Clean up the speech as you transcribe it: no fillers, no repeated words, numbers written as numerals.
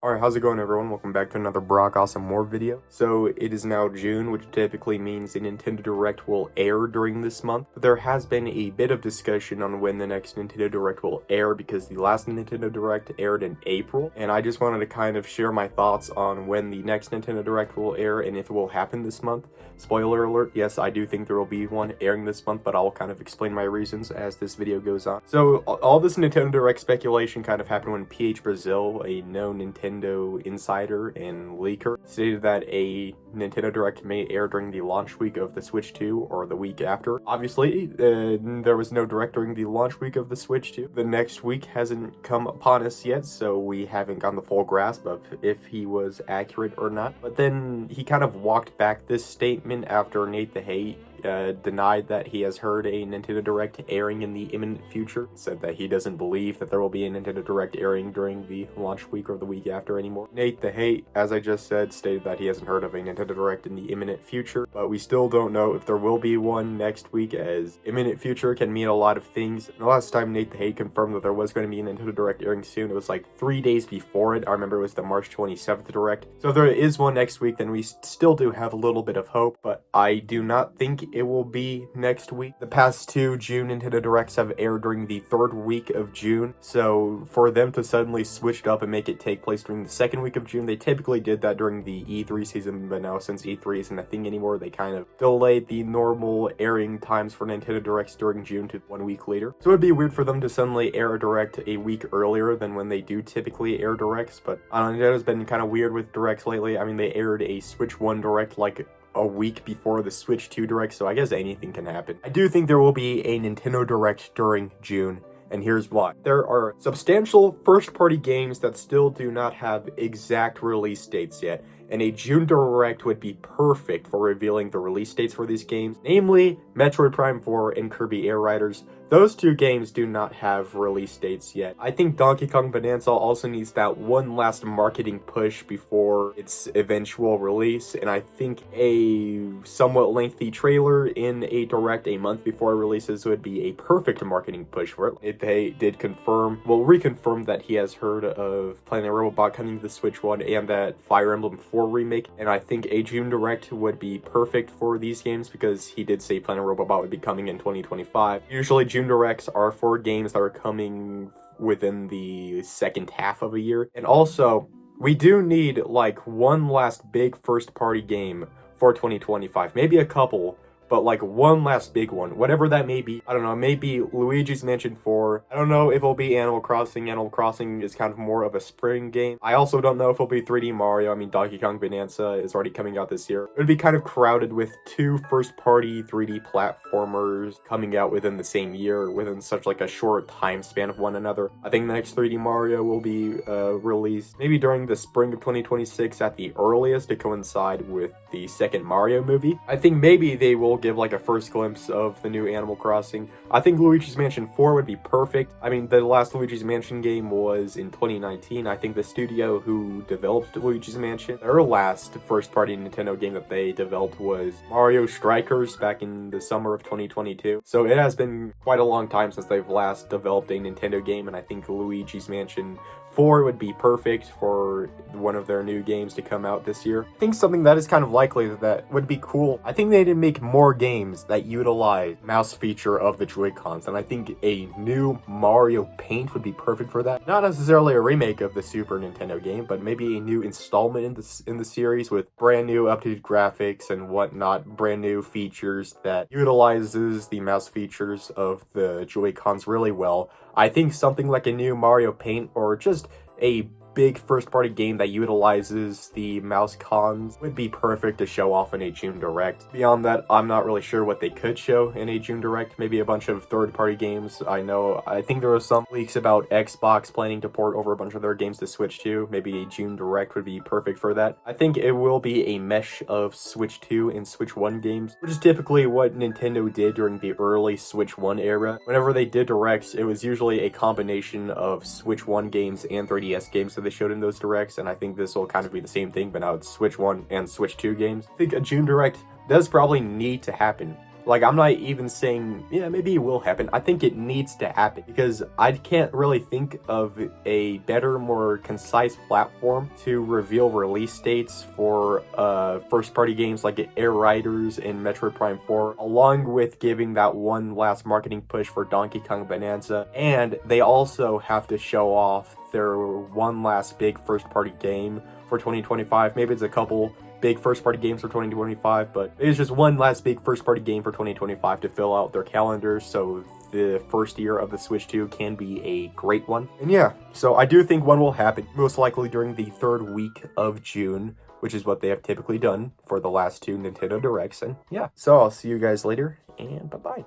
Alright, how's it going everyone? Welcome back to another Brock Awesome More video. So it is now June, which typically means a Nintendo Direct will air during this month. But there has been a bit of discussion on when the next Nintendo Direct will air because the last Nintendo Direct aired in April. And I just wanted to kind of share my thoughts on when the next Nintendo Direct will air and if it will happen this month. Spoiler alert, yes, I do think there will be one airing this month, but I'll kind of explain my reasons as this video goes on. So all this Nintendo Direct speculation kind of happened when PH Brazil, a known Nintendo insider and leaker, stated that a Nintendo Direct may air during the launch week of the Switch 2 or the week after. Obviously, there was no Direct during the launch week of the Switch 2. The next week hasn't come upon us yet, so we haven't gotten the full grasp of if he was accurate or not. But then he kind of walked back this statement after Nate the Hate denied that he has heard a Nintendo Direct airing in the imminent future, said that he doesn't believe that there will be a Nintendo Direct airing during the launch week or the week after anymore. Nate the Hate, as I just said, stated that he hasn't heard of a Nintendo Direct in the imminent future, but we still don't know if there will be one next week, as imminent future can mean a lot of things. The last time Nate the Hate confirmed that there was going to be a Nintendo Direct airing soon, it was like 3 days before it. I remember it was the March 27th Direct. So if there is one next week, then we still do have a little bit of hope, but I do not think it will be next week. The past two June Nintendo Directs have aired during the third week of June, so for them to suddenly switch it up and make it take place during the second week of June, they typically did that during the E3 season, but now since E3 isn't a thing anymore, they kind of delayed the normal airing times for Nintendo Directs during June to 1 week later. So it'd be weird for them to suddenly air a Direct a week earlier than when they do typically air Directs, but Nintendo's been kind of weird with Directs lately. I mean, they aired a Switch 1 Direct like a week before the Switch 2 Direct, so I guess anything can happen. I do think there will be a Nintendo Direct during June, and here's why. There are substantial first-party games that still do not have exact release dates yet, and a June Direct would be perfect for revealing the release dates for these games, namely Metroid Prime 4 and Kirby Air Riders. Those two games do not have release dates yet. I think Donkey Kong Bonanza also needs that one last marketing push before its eventual release, and I think a somewhat lengthy trailer in a Direct a month before it releases would be a perfect marketing push for it. They did reconfirm that he has heard of Planet Robobot coming to the Switch 1 and that Fire Emblem 4 remake, and I think a June Direct would be perfect for these games because he did say Planet Robobot would be coming in 2025. Usually June Directs are for games that are coming within the second half of a year. And also, we do need like one last big first party game for 2025. Maybe a couple, but like one last big one, whatever that may be. I don't know, maybe Luigi's Mansion 4. I don't know if it'll be Animal Crossing. Animal Crossing is kind of more of a spring game. I also don't know if it'll be 3D Mario. I mean, Donkey Kong Bonanza is already coming out this year. It would be kind of crowded with two first-party 3D platformers coming out within the same year, within such like a short time span of one another. I think the next 3D Mario will be released maybe during the spring of 2026 at the earliest to coincide with the second Mario movie. I think maybe they will give like a first glimpse of the new Animal Crossing. I think Luigi's Mansion 4 would be perfect. I mean, the last Luigi's Mansion game was in 2019. I think the studio who developed Luigi's Mansion, their last first-party Nintendo game that they developed was Mario Strikers back in the summer of 2022. So it has been quite a long time since they've last developed a Nintendo game, and I think Luigi's Mansion 4 would be perfect for one of their new games to come out this year. I think something that is kind of likely that would be cool, I think they need to make more games that utilize mouse feature of the Joy-Cons, and I think a new Mario Paint would be perfect for that. Not necessarily a remake of the Super Nintendo game, but maybe a new installment in the series with brand new updated graphics and whatnot, brand new features that utilizes the mouse features of the Joy-Cons really well. I think something like a new Mario Paint or just a big first-party game that utilizes the mouse cons would be perfect to show off in a June Direct. Beyond that, I'm not really sure what they could show in a June Direct. Maybe a bunch of third-party games. I think there were some leaks about Xbox planning to port over a bunch of their games to Switch 2. Maybe a June Direct would be perfect for that. I think it will be a mesh of Switch 2 and Switch 1 games, which is typically what Nintendo did during the early Switch 1 era. Whenever they did Directs, it was usually a combination of Switch 1 games and 3DS games that they showed in those Directs, and I think this will kind of be the same thing, but now it's Switch 1 and Switch 2 games. I think a June Direct does probably need to happen. Like, I'm not even saying, yeah, maybe it will happen. I think it needs to happen because I can't really think of a better, more concise platform to reveal release dates for first-party games like Air Riders and Metroid Prime 4, along with giving that one last marketing push for Donkey Kong Bonanza. And they also have to show off their one last big first-party game for 2025. Maybe it's a couple big first-party games for 2025, but it's just one last big first-party game for 2025 to fill out their calendars, so the first year of the Switch 2 can be a great one. And yeah, so I do think one will happen, most likely during the third week of June, which is what they have typically done for the last two Nintendo Directs. And yeah, so I'll see you guys later, and bye-bye.